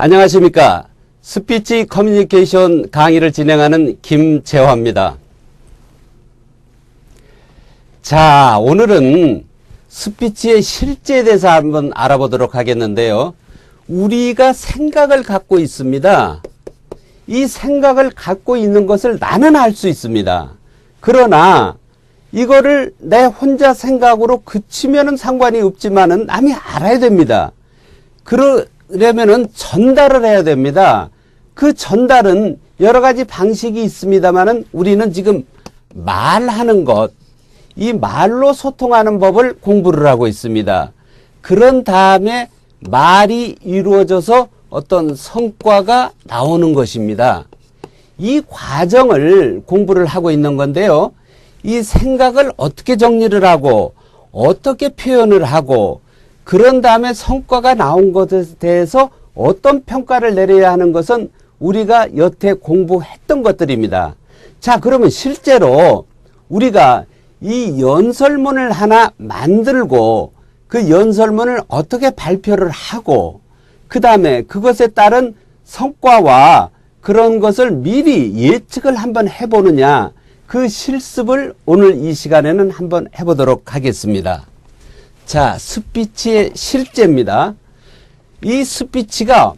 안녕하십니까. 스피치 커뮤니케이션 강의를 진행하는 김재화입니다. 자, 오늘은 스피치의 실제에 대해서 한번 알아보도록 하겠는데요. 우리가 생각을 갖고 있습니다. 이 생각을 갖고 있는 것을 나는 알 수 있습니다. 그러나 이거를 내 혼자 생각으로 그치면은 상관이 없지만은 남이 알아야 됩니다. 그러려면은 전달을 해야 됩니다. 그 전달은 여러 가지 방식이 있습니다만은 우리는 지금 말하는 것, 이 말로 소통하는 법을 공부를 하고 있습니다. 그런 다음에 말이 이루어져서 어떤 성과가 나오는 것입니다. 이 과정을 공부를 하고 있는 건데요. 이 생각을 어떻게 정리를 하고 어떻게 표현을 하고 그런 다음에 성과가 나온 것에 대해서 어떤 평가를 내려야 하는 것은 우리가 여태 공부했던 것들입니다. 자, 그러면 실제로 우리가 이 연설문을 하나 만들고 그 연설문을 어떻게 발표를 하고 그 다음에 그것에 따른 성과와 그런 것을 미리 예측을 한번 해보느냐, 그 실습을 오늘 이 시간에는 한번 해보도록 하겠습니다. 자, 스피치의 실제입니다. 이 스피치가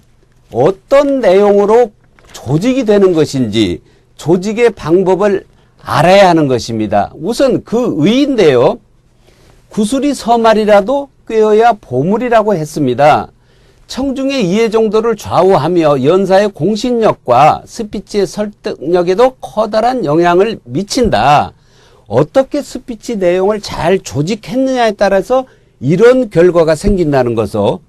어떤 내용으로 조직이 되는 것인지 조직의 방법을 알아야 하는 것입니다. 우선 그 의인데요. 구슬이 서말이라도 꿰어야 보물이라고 했습니다. 청중의 이해 정도를 좌우하며 연사의 공신력과 스피치의 설득력에도 커다란 영향을 미친다. 어떻게 스피치 내용을 잘 조직했느냐에 따라서 이런 결과가 생긴다는 것이죠.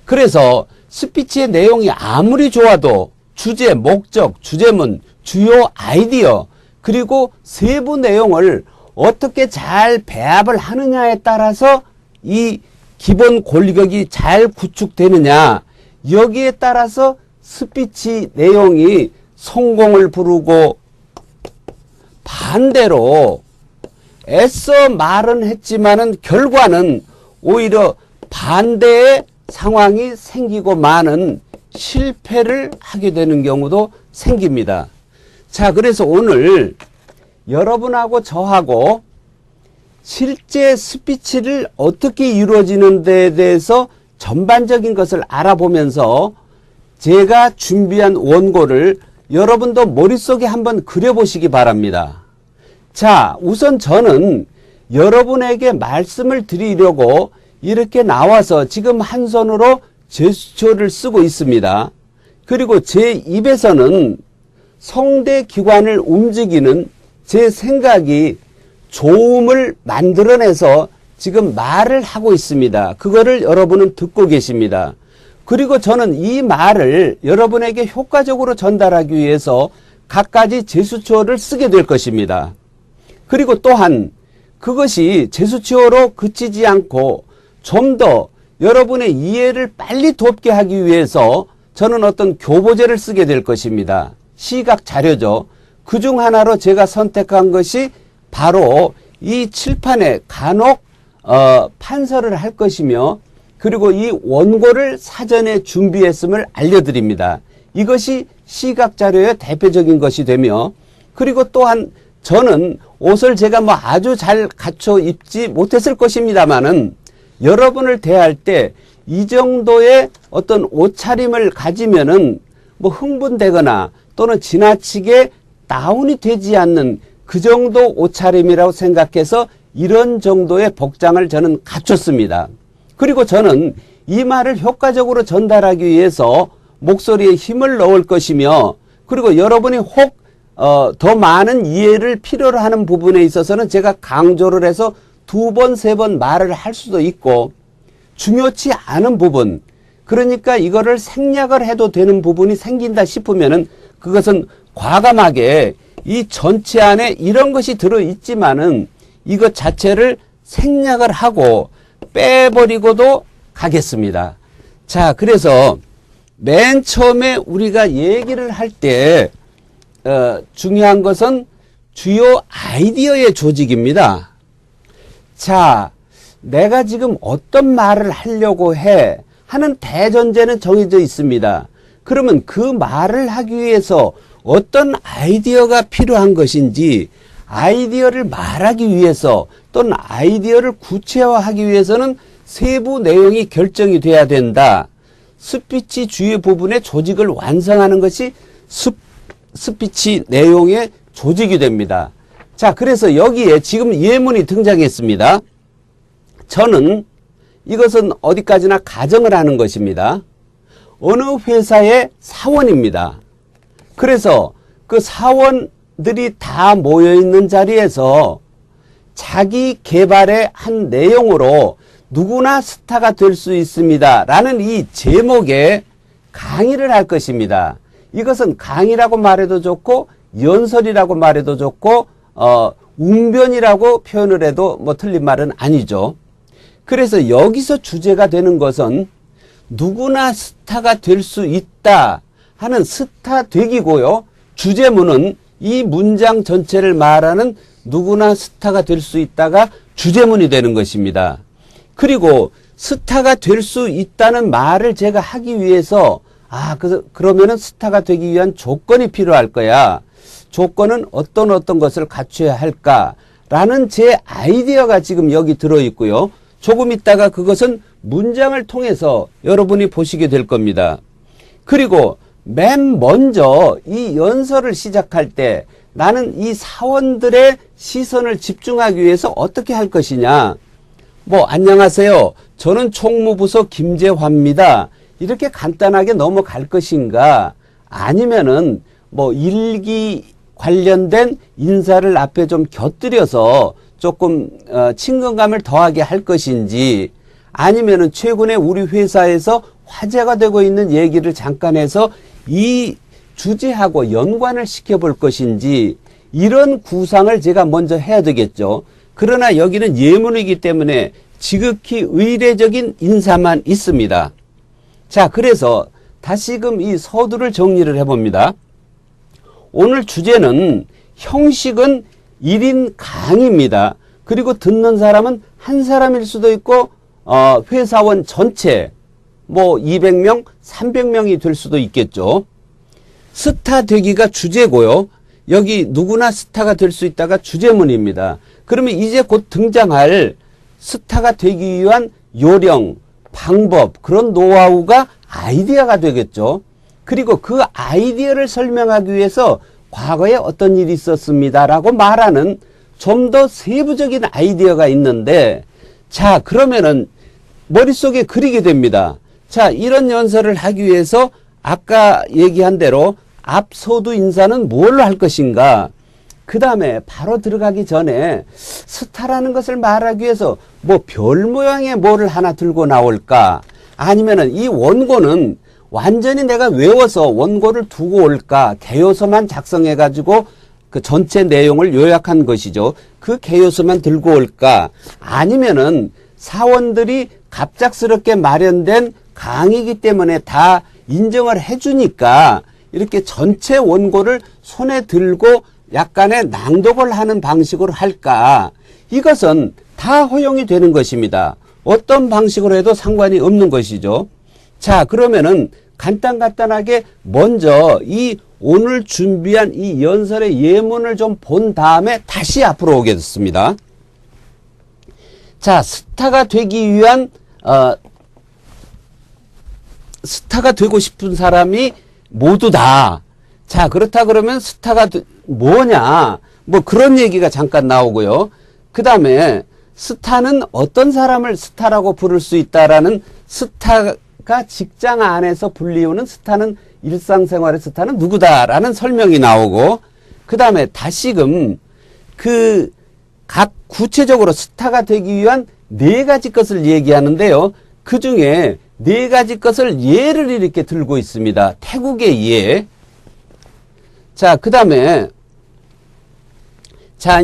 그래서 스피치의 내용이 아무리 좋아도 주제, 목적, 주제문, 주요 아이디어 그리고 세부 내용을 어떻게 잘 배합을 하느냐에 따라서 이 기본 권리격이 잘 구축되느냐, 여기에 따라서 스피치 내용이 성공을 부르고 반대로 애써 말은 했지만은 결과는 오히려 반대의 상황이 생기고 많은 실패를 하게 되는 경우도 생깁니다. 자, 그래서 오늘 여러분하고 저하고 실제 스피치를 어떻게 이루어지는 데에 대해서 전반적인 것을 알아보면서 제가 준비한 원고를 여러분도 머릿속에 한번 그려보시기 바랍니다. 자, 우선 저는 여러분에게 말씀을 드리려고 이렇게 나와서 지금 한 손으로 제스처를 쓰고 있습니다. 그리고 제 입에서는 성대 기관을 움직이는 제 생각이 조음을 만들어내서 지금 말을 하고 있습니다. 그거를 여러분은 듣고 계십니다. 그리고 저는 이 말을 여러분에게 효과적으로 전달하기 위해서 갖가지 제스처를 쓰게 될 것입니다. 그리고 또한 그것이 제스처로 그치지 않고 좀 더 여러분의 이해를 빨리 돕게 하기 위해서 저는 어떤 교보제를 쓰게 될 것입니다. 시각 자료죠. 그중 하나로 제가 선택한 것이 바로 이 칠판에 간혹 판서를 할 것이며 그리고 이 원고를 사전에 준비했음을 알려드립니다. 이것이 시각 자료의 대표적인 것이 되며 그리고 또한 저는 옷을 제가 뭐 아주 잘 갖춰 입지 못했을 것입니다만은 여러분을 대할 때 이 정도의 어떤 옷차림을 가지면은 뭐 흥분되거나 또는 지나치게 다운이 되지 않는 그 정도 옷차림이라고 생각해서 이런 정도의 복장을 저는 갖췄습니다. 그리고 저는 이 말을 효과적으로 전달하기 위해서 목소리에 힘을 넣을 것이며 그리고 여러분이 혹 더 많은 이해를 필요로 하는 부분에 있어서는 제가 강조를 해서 2번, 3번 말을 할 수도 있고 중요치 않은 부분, 그러니까 이거를 생략을 해도 되는 부분이 생긴다 싶으면은 그것은 과감하게 이 전체 안에 이런 것이 들어있지만은 이것 자체를 생략을 하고 빼버리고도 가겠습니다. 자, 그래서 맨 처음에 우리가 얘기를 할 때 중요한 것은 주요 아이디어의 조직입니다. 자, 내가 지금 어떤 말을 하려고 해 하는 대전제는 정해져 있습니다. 그러면 그 말을 하기 위해서 어떤 아이디어가 필요한 것인지, 아이디어를 말하기 위해서 또는 아이디어를 구체화하기 위해서는 세부 내용이 결정이 돼야 된다. 스피치 주요 부분의 조직을 완성하는 것이 스피치 내용의 조직이 됩니다. 자, 그래서 여기에 지금 예문이 등장했습니다. 저는 이것은 어디까지나 가정을 하는 것입니다. 어느 회사의 사원입니다. 그래서 그 사원들이 다 모여있는 자리에서 자기 개발의 한 내용으로 누구나 스타가 될 수 있습니다. 라는 이 제목의 강의를 할 것입니다. 이것은 강의라고 말해도 좋고 연설이라고 말해도 좋고 웅변이라고 표현을 해도 뭐 틀린 말은 아니죠. 그래서 여기서 주제가 되는 것은 누구나 스타가 될 수 있다 하는 스타 되기고요. 주제문은 이 문장 전체를 말하는 누구나 스타가 될 수 있다가 주제문이 되는 것입니다. 그리고 스타가 될 수 있다는 말을 제가 하기 위해서 그러면은 스타가 되기 위한 조건이 필요할 거야. 조건은 어떤 것을 갖춰야 할까라는 제 아이디어가 지금 여기 들어있고요. 조금 있다가 그것은 문장을 통해서 여러분이 보시게 될 겁니다. 그리고 맨 먼저 이 연설을 시작할 때 나는 이 사원들의 시선을 집중하기 위해서 어떻게 할 것이냐. 안녕하세요. 저는 총무부서 김재화입니다. 이렇게 간단하게 넘어갈 것인가. 아니면은 일기 관련된 인사를 앞에 좀 곁들여서 조금 친근감을 더하게 할 것인지, 아니면은 최근에 우리 회사에서 화제가 되고 있는 얘기를 잠깐 해서 이 주제하고 연관을 시켜볼 것인지, 이런 구상을 제가 먼저 해야 되겠죠. 그러나 여기는 예문이기 때문에 지극히 의례적인 인사만 있습니다. 자, 그래서 다시금 이 서두를 정리를 해봅니다. 오늘 주제는 형식은 1인 강의입니다. 그리고 듣는 사람은 한 사람일 수도 있고 회사원 전체 200명, 300명이 될 수도 있겠죠. 스타 되기가 주제고요. 여기 누구나 스타가 될 수 있다가 주제문입니다. 그러면 이제 곧 등장할 스타가 되기 위한 요령, 방법, 그런 노하우가 아이디어가 되겠죠. 그리고 그 아이디어를 설명하기 위해서 과거에 어떤 일이 있었습니다라고 말하는 좀 더 세부적인 아이디어가 있는데, 자, 그러면은 머릿속에 그리게 됩니다. 자, 이런 연설을 하기 위해서 아까 얘기한 대로 앞서두 인사는 뭘로 할 것인가? 그 다음에 바로 들어가기 전에 스타라는 것을 말하기 위해서 별 모양의 뭐를 하나 들고 나올까? 아니면은 이 원고는 완전히 내가 외워서 원고를 두고 올까? 개요서만 작성해가지고 그 전체 내용을 요약한 것이죠. 그 개요서만 들고 올까? 아니면은 사원들이 갑작스럽게 마련된 강의이기 때문에 다 인정을 해주니까 이렇게 전체 원고를 손에 들고 약간의 낭독을 하는 방식으로 할까? 이것은 다 허용이 되는 것입니다. 어떤 방식으로 해도 상관이 없는 것이죠. 자, 그러면은 간단하게 먼저 이 오늘 준비한 이 연설의 예문을 좀 본 다음에 다시 앞으로 오겠습니다. 자, 스타가 되기 위한 스타가 되고 싶은 사람이 모두 다. 자, 그렇다 그러면 스타가 뭐냐? 그런 얘기가 잠깐 나오고요. 그 다음에 스타는 어떤 사람을 스타라고 부를 수 있다라는, 스타가 직장 안에서 불리우는 스타는, 일상생활의 스타는 누구다라는 설명이 나오고, 그 다음에 다시금 각 구체적으로 스타가 되기 위한 4가지 것을 얘기하는데요. 그 중에 4가지 것을 예를 이렇게 들고 있습니다. 태국의 예. 자, 그 다음에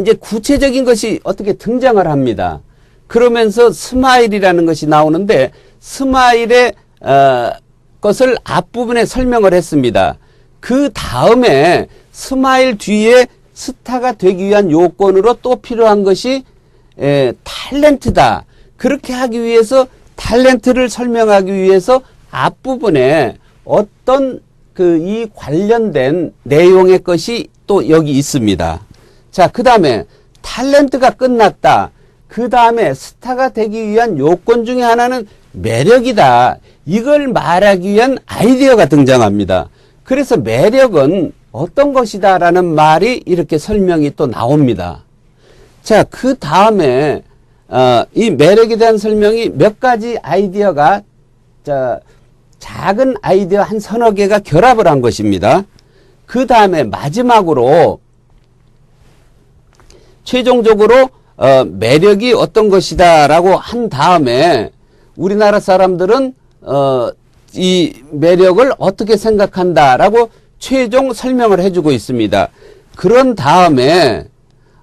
이제 구체적인 것이 어떻게 등장을 합니다. 그러면서 스마일이라는 것이 나오는데, 스마일의 것을 앞부분에 설명을 했습니다. 그 다음에 스마일 뒤에 스타가 되기 위한 요건으로 또 필요한 것이 탤런트다. 그렇게 하기 위해서 탤런트를 설명하기 위해서 앞부분에 어떤 이 관련된 내용의 것이 또 여기 있습니다. 자, 그 다음에 탤런트가 끝났다. 그 다음에 스타가 되기 위한 요건 중에 하나는 매력이다. 이걸 말하기 위한 아이디어가 등장합니다. 그래서 매력은 어떤 것이다 라는 말이 이렇게 설명이 또 나옵니다. 자, 그 다음에 이 매력에 대한 설명이 몇 가지 아이디어가 작은 아이디어 한 서너 개가 결합을 한 것입니다. 그 다음에 마지막으로 최종적으로 매력이 어떤 것이다 라고 한 다음에 우리나라 사람들은 이 매력을 어떻게 생각한다 라고 최종 설명을 해주고 있습니다. 그런 다음에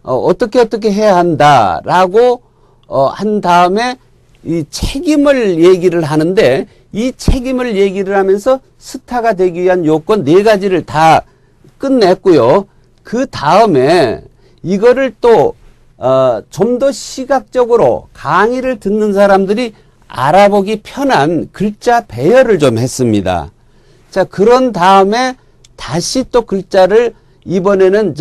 어떻게 해야 한다 라고 한 다음에 이 책임을 얘기를 하는데, 이 책임을 얘기를 하면서 스타가 되기 위한 요건 4가지를 다 끝냈고요. 그 다음에 이거를 또 좀 더 시각적으로 강의를 듣는 사람들이 알아보기 편한 글자 배열을 좀 했습니다. 자, 그런 다음에 다시 또 글자를 이번에는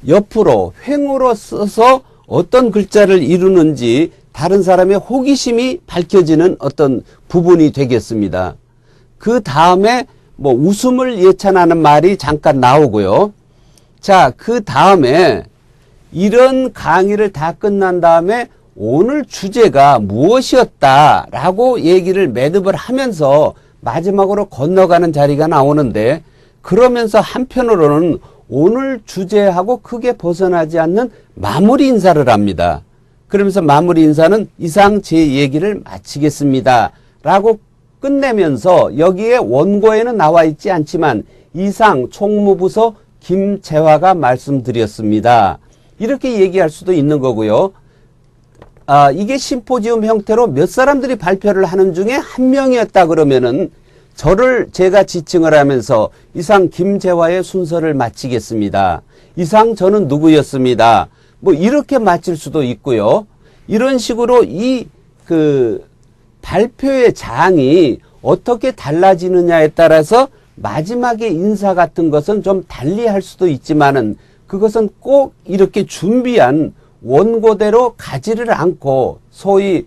옆으로 횡으로 써서 어떤 글자를 이루는지 다른 사람의 호기심이 밝혀지는 어떤 부분이 되겠습니다. 그 다음에 뭐 웃음을 예찬하는 말이 잠깐 나오고요. 자, 그 다음에 이런 강의를 다 끝난 다음에 오늘 주제가 무엇이었다라고 얘기를 매듭을 하면서 마지막으로 건너가는 자리가 나오는데, 그러면서 한편으로는 오늘 주제하고 크게 벗어나지 않는 마무리 인사를 합니다. 그러면서 마무리 인사는 이상 제 얘기를 마치겠습니다 라고 끝내면서, 여기에 원고에는 나와 있지 않지만 이상 총무부서 김재화가 말씀드렸습니다, 이렇게 얘기할 수도 있는 거고요. 이게 심포지움 형태로 몇 사람들이 발표를 하는 중에 한 명이었다 그러면은 제가 지칭을 하면서 이상 김재화의 순서를 마치겠습니다, 이상 저는 누구였습니다, 뭐 이렇게 마칠 수도 있고요. 이런 식으로 발표의 장이 어떻게 달라지느냐에 따라서 마지막에 인사 같은 것은 좀 달리 할 수도 있지만은, 그것은 꼭 이렇게 준비한 원고대로 가지를 않고 소위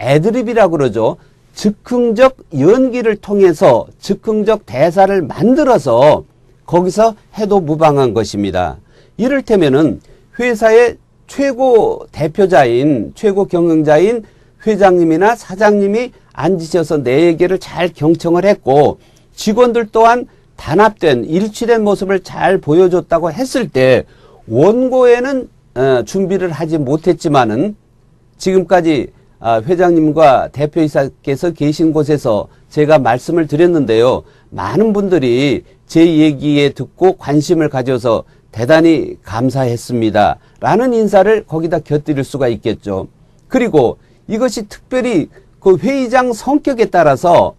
애드립이라고 그러죠. 즉흥적 연기를 통해서 즉흥적 대사를 만들어서 거기서 해도 무방한 것입니다. 이를테면은 회사의 최고 대표자인, 최고 경영자인 회장님이나 사장님이 앉으셔서 내 얘기를 잘 경청을 했고, 직원들 또한 단합된 일치된 모습을 잘 보여줬다고 했을 때, 원고에는 준비를 하지 못했지만은 지금까지 회장님과 대표이사께서 계신 곳에서 제가 말씀을 드렸는데요. 많은 분들이 제 얘기에 듣고 관심을 가져서 대단히 감사했습니다 라는 인사를 거기다 곁들일 수가 있겠죠. 그리고 이것이 특별히 그 회의장 성격에 따라서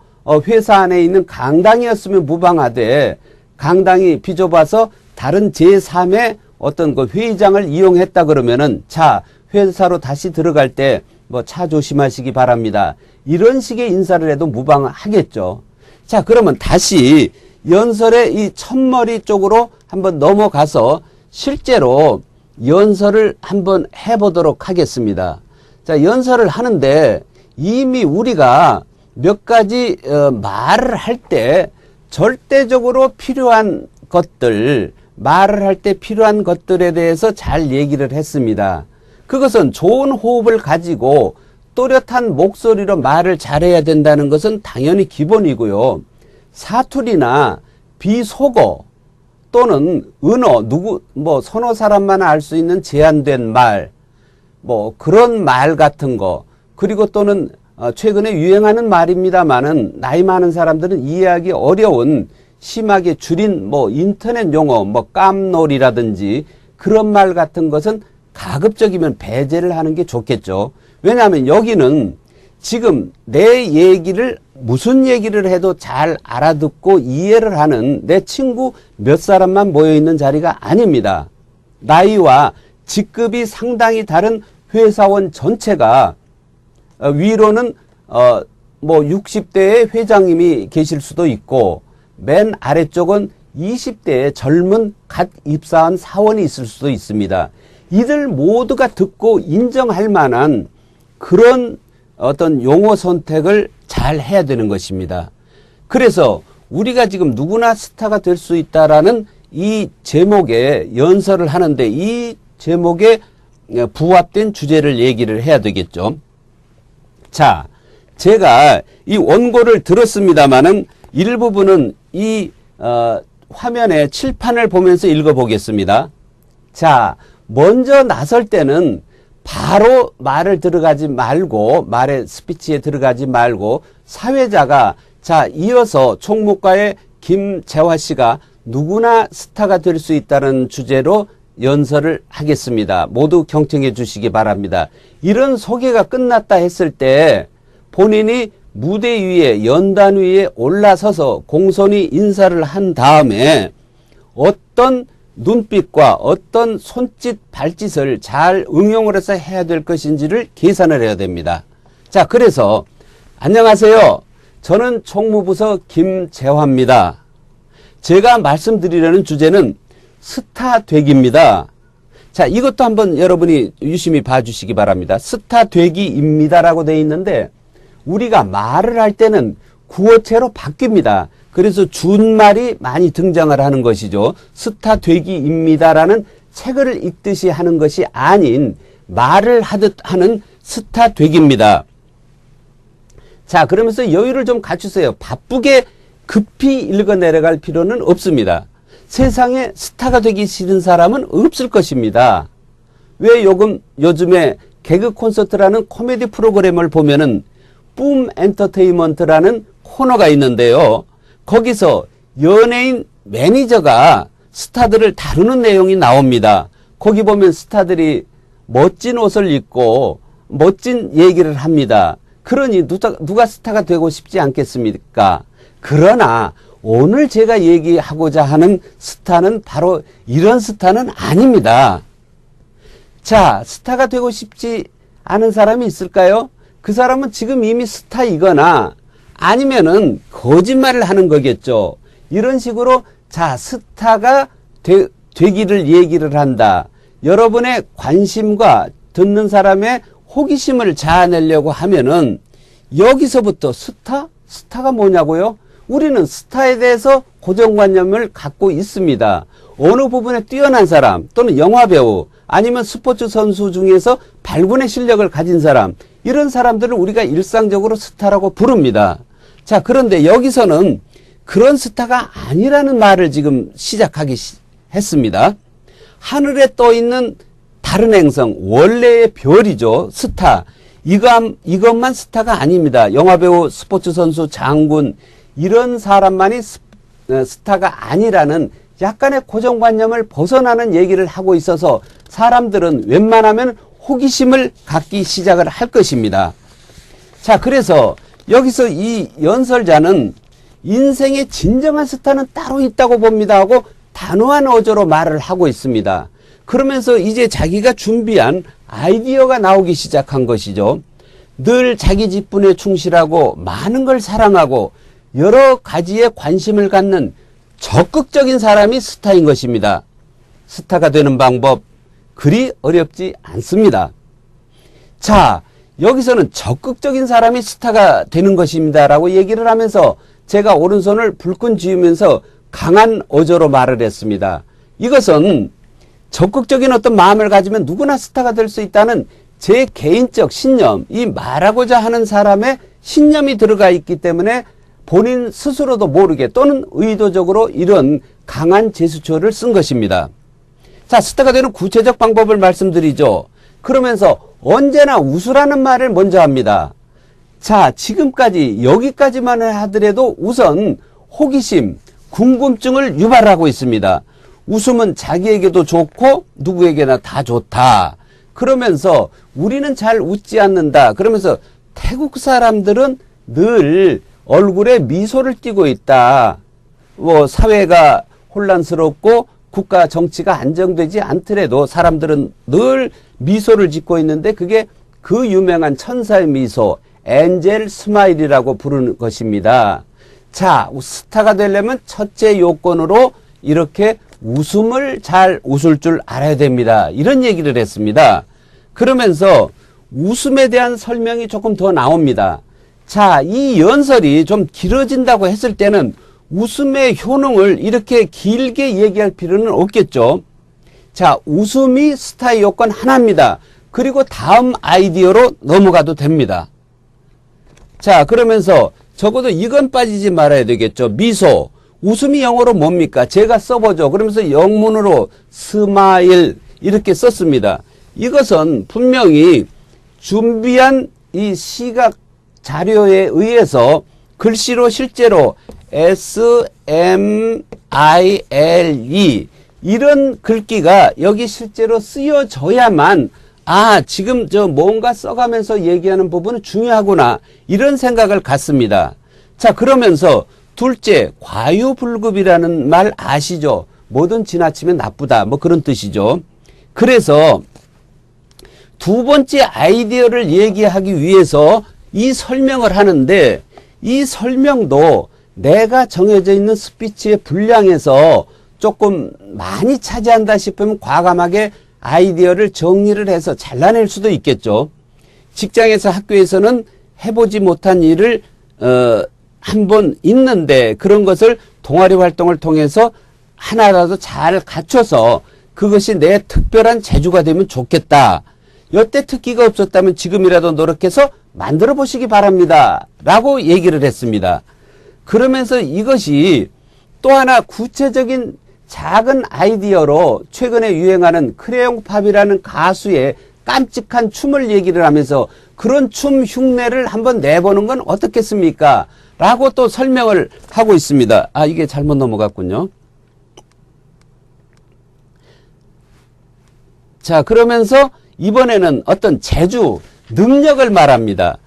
회사 안에 있는 강당이었으면 무방하되, 강당이 비좁아서 다른 제3의 어떤 그 회의장을 이용했다 그러면은, 자, 회사로 다시 들어갈 때 뭐 차 조심하시기 바랍니다, 이런 식의 인사를 해도 무방하겠죠. 자, 그러면 다시 연설의 이 첫머리 쪽으로 한번 넘어가서 실제로 연설을 한번 해보도록 하겠습니다. 자, 연설을 하는데 이미 우리가 몇 가지 말을 할 때 절대적으로 필요한 것들, 말을 할 때 필요한 것들에 대해서 잘 얘기를 했습니다. 그것은 좋은 호흡을 가지고 또렷한 목소리로 말을 잘해야 된다는 것은 당연히 기본이고요. 사투리나 비속어 또는 은어, 서너 사람만 알 수 있는 제한된 말, 뭐 그런 말 같은 거, 그리고 또는 최근에 유행하는 말입니다만은 나이 많은 사람들은 이해하기 어려운 심하게 줄인 인터넷 용어, 깜놀이라든지 그런 말 같은 것은 가급적이면 배제를 하는 게 좋겠죠. 왜냐하면 여기는 지금 내 얘기를 무슨 얘기를 해도 잘 알아듣고 이해를 하는 내 친구 몇 사람만 모여있는 자리가 아닙니다. 나이와 직급이 상당히 다른 회사원 전체가 위로는 60대의 회장님이 계실 수도 있고 맨 아래쪽은 20대의 젊은 갓 입사한 사원이 있을 수도 있습니다. 이들 모두가 듣고 인정할 만한 그런 어떤 용어 선택을 잘 해야 되는 것입니다. 그래서 우리가 지금 누구나 스타가 될 수 있다라는 이 제목에 연설을 하는데 이 제목에 부합된 주제를 얘기를 해야 되겠죠. 자, 제가 이 원고를 들었습니다마는 일부분은 이 화면에 칠판을 보면서 읽어보겠습니다. 자, 먼저 나설 때는 바로 말을 들어가지 말고 말의 스피치에 들어가지 말고 사회자가 자 이어서 총무과의 김재화 씨가 누구나 스타가 될 수 있다는 주제로 연설을 하겠습니다. 모두 경청해 주시기 바랍니다. 이런 소개가 끝났다 했을 때 본인이 무대 위에 연단 위에 올라서서 공손히 인사를 한 다음에 어떤 눈빛과 어떤 손짓 발짓을 잘 응용을 해서 해야 될 것인지를 계산을 해야 됩니다. 자, 그래서 안녕하세요. 저는 총무부서 김재화입니다. 제가 말씀드리려는 주제는 스타 되기입니다. 자, 이것도 한번 여러분이 유심히 봐주시기 바랍니다. 스타 되기입니다라고 되어 있는데 우리가 말을 할 때는 구어체로 바뀝니다. 그래서 준말이 많이 등장을 하는 것이죠. 스타 되기입니다라는 책을 읽듯이 하는 것이 아닌 말을 하듯 하는 스타 되기입니다. 자, 그러면서 여유를 좀 갖추세요. 바쁘게 급히 읽어 내려갈 필요는 없습니다. 세상에 스타가 되기 싫은 사람은 없을 것입니다. 왜 요즘에 개그 콘서트라는 코미디 프로그램을 보면은 뿜 엔터테인먼트라는 코너가 있는데요. 거기서 연예인 매니저가 스타들을 다루는 내용이 나옵니다. 거기 보면 스타들이 멋진 옷을 입고 멋진 얘기를 합니다. 그러니 누가 스타가 되고 싶지 않겠습니까? 그러나 오늘 제가 얘기하고자 하는 스타는 바로 이런 스타는 아닙니다. 자, 스타가 되고 싶지 않은 사람이 있을까요? 그 사람은 지금 이미 스타이거나 아니면은 거짓말을 하는 거겠죠. 이런 식으로 자, 스타가 되기를 얘기를 한다. 여러분의 관심과 듣는 사람의 호기심을 자아내려고 하면은 여기서부터 스타가 뭐냐고요? 우리는 스타에 대해서 고정관념을 갖고 있습니다. 어느 부분에 뛰어난 사람 또는 영화배우 아니면 스포츠 선수 중에서 발군의 실력을 가진 사람 이런 사람들을 우리가 일상적으로 스타라고 부릅니다. 자, 그런데 여기서는 그런 스타가 아니라는 말을 지금 시작하기 했습니다. 하늘에 떠 있는 다른 행성, 원래의 별이죠. 스타. 이것만 스타가 아닙니다. 영화배우, 스포츠 선수, 장군 이런 사람만이 스타가 아니라는 약간의 고정관념을 벗어나는 얘기를 하고 있어서 사람들은 웬만하면 호기심을 갖기 시작을 할 것입니다. 자, 그래서 여기서 이 연설자는 인생의 진정한 스타는 따로 있다고 봅니다 하고 단호한 어조로 말을 하고 있습니다. 그러면서 이제 자기가 준비한 아이디어가 나오기 시작한 것이죠. 늘 자기 직분에 충실하고 많은 걸 사랑하고 여러 가지에 관심을 갖는 적극적인 사람이 스타인 것입니다. 스타가 되는 방법 그리 어렵지 않습니다. 자, 여기서는 적극적인 사람이 스타가 되는 것입니다 라고 얘기를 하면서 제가 오른손을 불끈 쥐으면서 강한 어조로 말을 했습니다. 이것은 적극적인 어떤 마음을 가지면 누구나 스타가 될 수 있다는 제 개인적 신념, 이 말하고자 하는 사람의 신념이 들어가 있기 때문에 본인 스스로도 모르게 또는 의도적으로 이런 강한 제스처를 쓴 것입니다. 자, 스타가 되는 구체적 방법을 말씀드리죠. 그러면서 언제나 웃으라는 말을 먼저 합니다. 자, 지금까지 여기까지만 하더라도 우선 호기심, 궁금증을 유발하고 있습니다. 웃음은 자기에게도 좋고 누구에게나 다 좋다. 그러면서 우리는 잘 웃지 않는다. 그러면서 태국 사람들은 늘 얼굴에 미소를 띠고 있다. 사회가 혼란스럽고 국가 정치가 안정되지 않더라도 사람들은 늘 미소를 짓고 있는데 그게 그 유명한 천사의 미소, 엔젤 스마일이라고 부르는 것입니다. 자, 스타가 되려면 첫째 요건으로 이렇게 웃음을 잘 웃을 줄 알아야 됩니다. 이런 얘기를 했습니다. 그러면서 웃음에 대한 설명이 조금 더 나옵니다. 자, 이 연설이 좀 길어진다고 했을 때는 웃음의 효능을 이렇게 길게 얘기할 필요는 없겠죠. 자, 웃음이 스타의 요건 하나입니다. 그리고 다음 아이디어로 넘어가도 됩니다. 자, 그러면서 적어도 이건 빠지지 말아야 되겠죠. 미소. 웃음이 영어로 뭡니까? 제가 써보죠. 그러면서 영문으로 스마일 이렇게 썼습니다. 이것은 분명히 준비한 이 시각 자료에 의해서 글씨로 실제로 SMILE 이런 글귀가 여기 실제로 쓰여져야만 지금 뭔가 써가면서 얘기하는 부분은 중요하구나 이런 생각을 갖습니다. 자, 그러면서 둘째, 과유불급이라는 말 아시죠? 뭐든 지나치면 나쁘다 뭐 그런 뜻이죠. 그래서 두 번째 아이디어를 얘기하기 위해서 이 설명을 하는데 이 설명도 내가 정해져 있는 스피치의 분량에서 조금 많이 차지한다 싶으면 과감하게 아이디어를 정리를 해서 잘라낼 수도 있겠죠. 직장에서 학교에서는 해보지 못한 일을 한번 있는데 그런 것을 동아리 활동을 통해서 하나라도 잘 갖춰서 그것이 내 특별한 재주가 되면 좋겠다. 여태 특기가 없었다면 지금이라도 노력해서 만들어 보시기 바랍니다. 라고 얘기를 했습니다. 그러면서 이것이 또 하나 구체적인 작은 아이디어로 최근에 유행하는 크레용팝이라는 가수의 깜찍한 춤을 얘기를 하면서 그런 춤 흉내를 한번 내보는 건 어떻겠습니까? 라고 또 설명을 하고 있습니다. 이게 잘못 넘어갔군요. 자, 그러면서 이번에는 어떤 재주, 능력을 말합니다.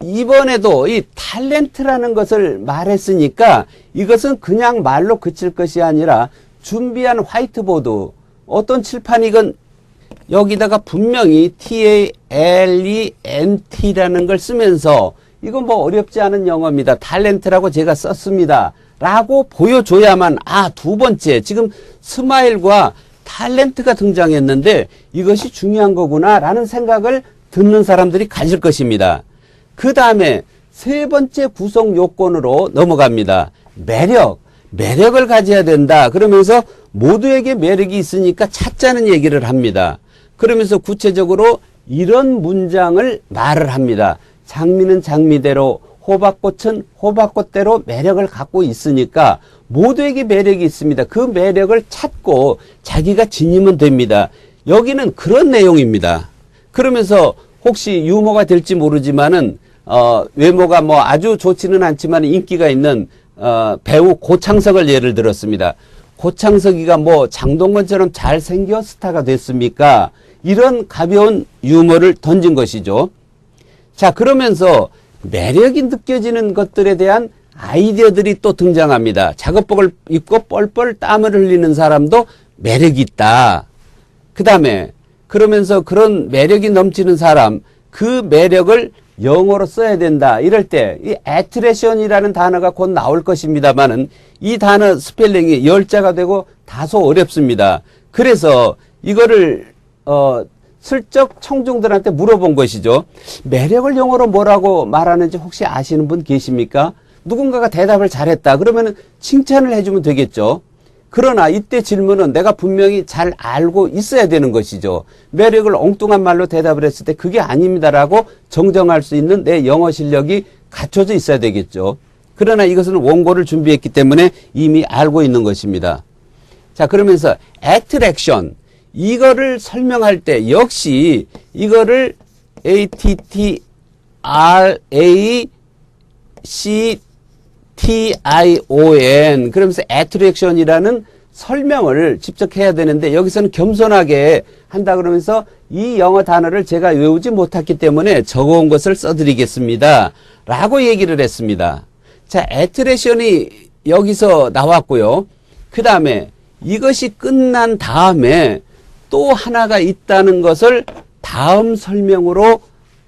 이번에도 이 탤런트라는 것을 말했으니까 이것은 그냥 말로 그칠 것이 아니라 준비한 화이트보드, 어떤 칠판이건 여기다가 분명히 TALENT라는 걸 쓰면서 이건 뭐 어렵지 않은 영어입니다. 탤런트라고 제가 썼습니다. 라고 보여줘야만 두 번째 지금 스마일과 탤런트가 등장했는데 이것이 중요한 거구나 라는 생각을 듣는 사람들이 가질 것입니다. 그 다음에 세 번째 구성 요건으로 넘어갑니다. 매력을 가져야 된다. 그러면서 모두에게 매력이 있으니까 찾자는 얘기를 합니다. 그러면서 구체적으로 이런 문장을 말을 합니다. 장미는 장미대로, 호박꽃은 호박꽃대로 매력을 갖고 있으니까 모두에게 매력이 있습니다. 그 매력을 찾고 자기가 지니면 됩니다. 여기는 그런 내용입니다. 그러면서 혹시 유머가 될지 모르지만은 외모가 뭐 아주 좋지는 않지만 인기가 있는 배우 고창석을 예를 들었습니다. 고창석이가 뭐 장동건처럼 잘생겨 스타가 됐습니까? 이런 가벼운 유머를 던진 것이죠. 자, 그러면서 매력이 느껴지는 것들에 대한 아이디어들이 또 등장합니다. 작업복을 입고 뻘뻘 땀을 흘리는 사람도 매력이 있다. 그 다음에 그러면서 그런 매력이 넘치는 사람, 그 매력을 영어로 써야 된다. 이럴 때 이 attraction이라는 단어가 곧 나올 것입니다만은 이 단어 스펠링이 열자가 되고 다소 어렵습니다. 그래서 이거를 슬쩍 청중들한테 물어본 것이죠. 매력을 영어로 뭐라고 말하는지 혹시 아시는 분 계십니까? 누군가가 대답을 잘했다. 그러면 칭찬을 해주면 되겠죠. 그러나 이때 질문은 내가 분명히 잘 알고 있어야 되는 것이죠. 매력을 엉뚱한 말로 대답을 했을 때 그게 아닙니다라고 정정할 수 있는 내 영어 실력이 갖춰져 있어야 되겠죠. 그러나 이것은 원고를 준비했기 때문에 이미 알고 있는 것입니다. 자, 그러면서 attraction 이거를 설명할 때 역시 이거를 attraction 그러면서 attraction이라는 설명을 직접 해야 되는데 여기서는 겸손하게 한다 그러면서 이 영어 단어를 제가 외우지 못했기 때문에 적어온 것을 써드리겠습니다. 라고 얘기를 했습니다. 자, attraction이 여기서 나왔고요. 그 다음에 이것이 끝난 다음에 또 하나가 있다는 것을 다음 설명으로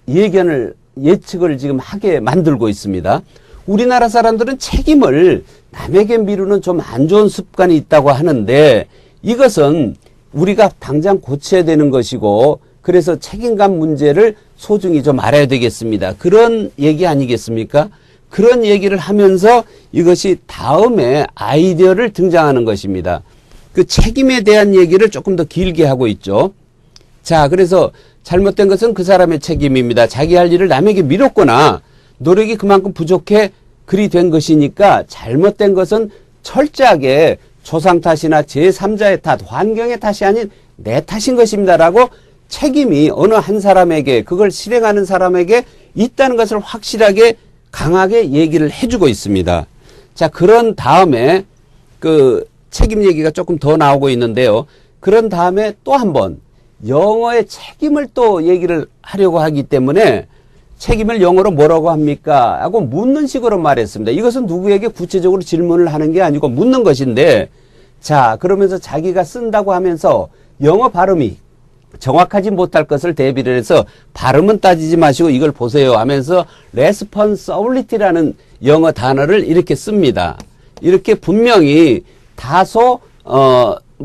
예측을 지금 하게 만들고 있습니다. 우리나라 사람들은 책임을 남에게 미루는 좀 안 좋은 습관이 있다고 하는데 이것은 우리가 당장 고쳐야 되는 것이고 그래서 책임감 문제를 소중히 좀 알아야 되겠습니다. 그런 얘기 아니겠습니까? 그런 얘기를 하면서 이것이 다음에 아이디어를 등장하는 것입니다. 그 책임에 대한 얘기를 조금 더 길게 하고 있죠. 자, 그래서 잘못된 것은 그 사람의 책임입니다. 자기 할 일을 남에게 미뤘거나 노력이 그만큼 부족해 그리 된 것이니까 잘못된 것은 철저하게 조상 탓이나 제3자의 탓, 환경의 탓이 아닌 내 탓인 것입니다라고 책임이 어느 한 사람에게 그걸 실행하는 사람에게 있다는 것을 확실하게 강하게 얘기를 해주고 있습니다. 자, 그런 다음에 그 책임 얘기가 조금 더 나오고 있는데요. 그런 다음에 또 한 번 영어의 책임을 또 얘기를 하려고 하기 때문에 책임을 영어로 뭐라고 합니까? 하고 묻는 식으로 말했습니다. 이것은 누구에게 구체적으로 질문을 하는 게 아니고 묻는 것인데 자, 그러면서 자기가 쓴다고 하면서 영어 발음이 정확하지 못할 것을 대비를 해서 발음은 따지지 마시고 이걸 보세요 하면서 responsibility라는 영어 단어를 이렇게 씁니다. 이렇게 분명히 다소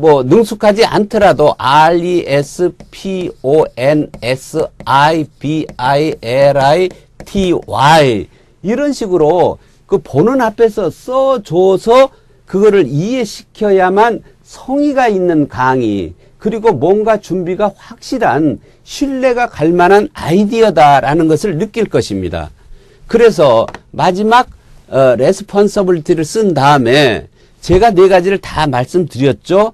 능숙하지 않더라도 responsibility 이런 식으로 그 보는 앞에서 써줘서 그거를 이해시켜야만 성의가 있는 강의 그리고 뭔가 준비가 확실한 신뢰가 갈 만한 아이디어다라는 것을 느낄 것입니다. 그래서 마지막 responsibility를 쓴 다음에 제가 4가지를 다 말씀드렸죠.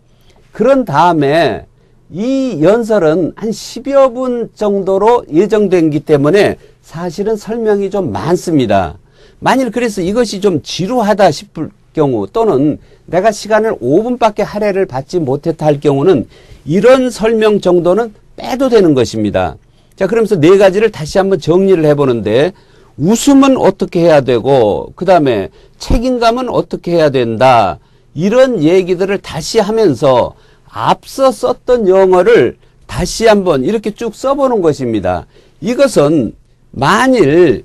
그런 다음에 이 연설은 한 10여 분 정도로 예정된기 때문에 사실은 설명이 좀 많습니다. 만일 그래서 이것이 좀 지루하다 싶을 경우 또는 내가 시간을 5분밖에 할애를 받지 못했다 할 경우는 이런 설명 정도는 빼도 되는 것입니다. 자, 그러면서 4가지를 다시 한번 정리를 해보는데 웃음은 어떻게 해야 되고 그 다음에 책임감은 어떻게 해야 된다. 이런 얘기들을 다시 하면서 앞서 썼던 영어를 다시 한번 이렇게 쭉 써보는 것입니다. 이것은 만일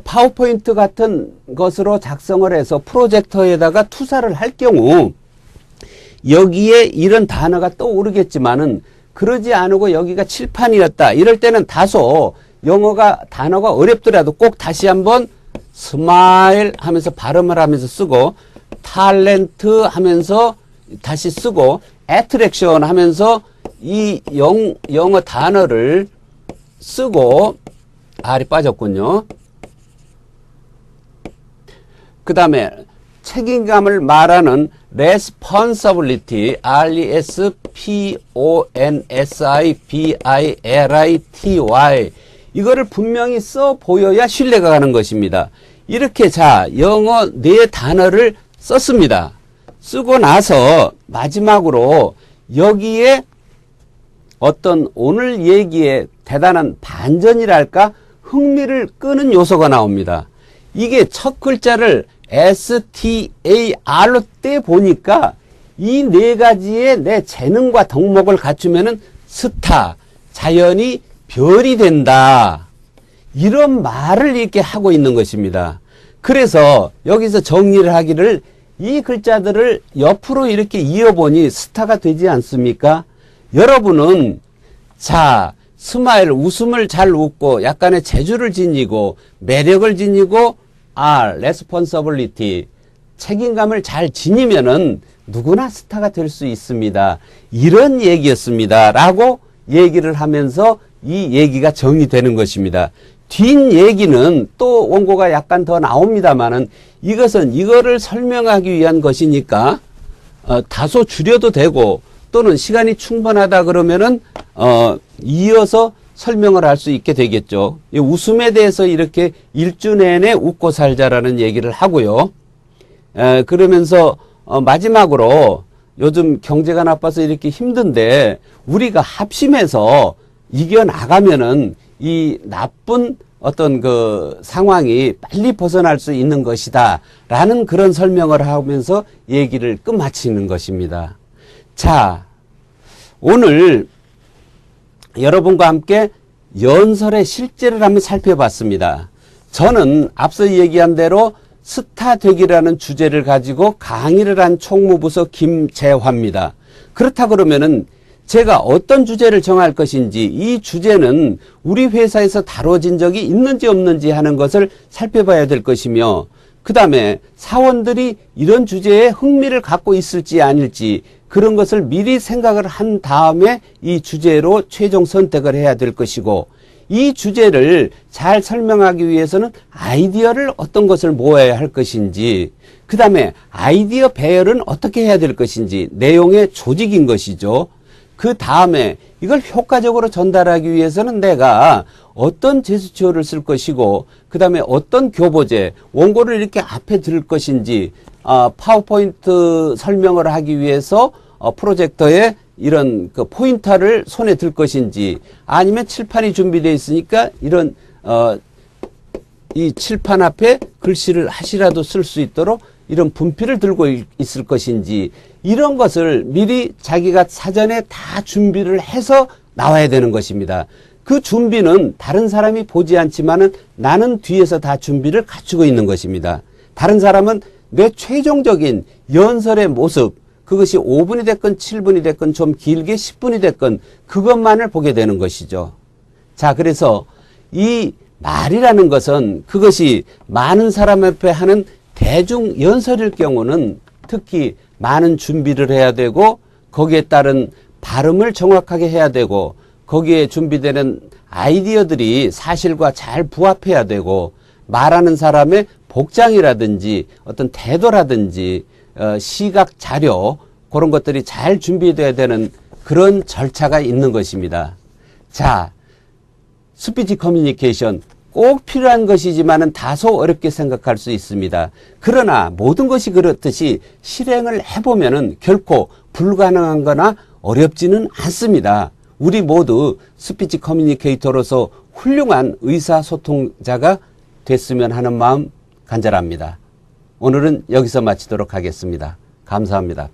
파워포인트 같은 것으로 작성을 해서 프로젝터에다가 투사를 할 경우 여기에 이런 단어가 떠오르겠지만은 그러지 않고 여기가 칠판이었다. 이럴 때는 다소 단어가 어렵더라도 꼭 다시 한번 스마일 하면서 발음을 하면서 쓰고 탤런트 하면서 다시 쓰고 애트랙션 하면서 이 영어 단어를 쓰고 R이 빠졌군요. 그 다음에 책임감을 말하는 responsibility, responsibility 이거를 분명히 써 보여야 신뢰가 가는 것입니다. 이렇게 자 영어 4단어를 썼습니다. 쓰고 나서 마지막으로 여기에 어떤 오늘 얘기에 대단한 반전이랄까 흥미를 끄는 요소가 나옵니다. 이게 첫 글자를 STAR로 떼보니까 이 4가지의 내 재능과 덕목을 갖추면은 스타, 자연이 별이 된다. 이런 말을 이렇게 하고 있는 것입니다. 그래서 여기서 정리를 하기를 이 글자들을 옆으로 이렇게 이어보니 스타가 되지 않습니까? 여러분은 자 스마일 웃음을 잘 웃고 약간의 재주를 지니고 매력을 지니고 responsibility 책임감을 잘 지니면은 누구나 스타가 될 수 있습니다. 이런 얘기였습니다. 라고 얘기를 하면서 이 얘기가 정리되는 것입니다. 뒷 얘기는 또 원고가 약간 더 나옵니다만은 이것은 이거를 설명하기 위한 것이니까 다소 줄여도 되고 또는 시간이 충분하다 그러면은 이어서 설명을 할 수 있게 되겠죠. 이 웃음에 대해서 이렇게 일주 내내 웃고 살자라는 얘기를 하고요. 그러면서 마지막으로 요즘 경제가 나빠서 이렇게 힘든데 우리가 합심해서 이겨나가면은 이 나쁜 어떤 그 상황이 빨리 벗어날 수 있는 것이다 라는 그런 설명을 하면서 얘기를 끝마치는 것입니다. 자, 오늘 여러분과 함께 연설의 실제를 한번 살펴봤습니다. 저는 앞서 얘기한 대로 스타 되기라는 주제를 가지고 강의를 한 총무부서 김재화입니다. 그렇다 그러면은 제가 어떤 주제를 정할 것인지, 이 주제는 우리 회사에서 다뤄진 적이 있는지 없는지 하는 것을 살펴봐야 될 것이며, 그 다음에 사원들이 이런 주제에 흥미를 갖고 있을지 아닐지 그런 것을 미리 생각을 한 다음에 이 주제로 최종 선택을 해야 될 것이고, 이 주제를 잘 설명하기 위해서는 아이디어를 어떤 것을 모아야 할 것인지, 그 다음에 아이디어 배열은 어떻게 해야 될 것인지, 내용의 조직인 것이죠. 그 다음에 이걸 효과적으로 전달하기 위해서는 내가 어떤 제스처를 쓸 것이고, 그 다음에 어떤 교보제, 원고를 이렇게 앞에 들 것인지, 파워포인트 설명을 하기 위해서 프로젝터에 이런 그 포인터를 손에 들 것인지, 아니면 칠판이 준비되어 있으니까 이런 이 칠판 앞에 글씨를 하시라도 쓸 수 있도록 이런 분필을 들고 있을 것인지, 이런 것을 미리 자기가 사전에 다 준비를 해서 나와야 되는 것입니다. 그 준비는 다른 사람이 보지 않지만은 나는 뒤에서 다 준비를 갖추고 있는 것입니다. 다른 사람은 내 최종적인 연설의 모습, 그것이 5분이 됐건 7분이 됐건 좀 길게 10분이 됐건 그것만을 보게 되는 것이죠. 자, 그래서 이 말이라는 것은 그것이 많은 사람 앞에 하는 대중 연설일 경우는 특히 많은 준비를 해야 되고, 거기에 따른 발음을 정확하게 해야 되고, 거기에 준비되는 아이디어들이 사실과 잘 부합해야 되고, 말하는 사람의 복장이라든지 어떤 태도라든지 시각 자료, 그런 것들이 잘 준비되어야 되는 그런 절차가 있는 것입니다. 자, 스피치 커뮤니케이션 꼭 필요한 것이지만은 다소 어렵게 생각할 수 있습니다. 그러나 모든 것이 그렇듯이 실행을 해보면은 결코 불가능한 거나 어렵지는 않습니다. 우리 모두 스피치 커뮤니케이터로서 훌륭한 의사소통자가 됐으면 하는 마음 간절합니다. 오늘은 여기서 마치도록 하겠습니다. 감사합니다.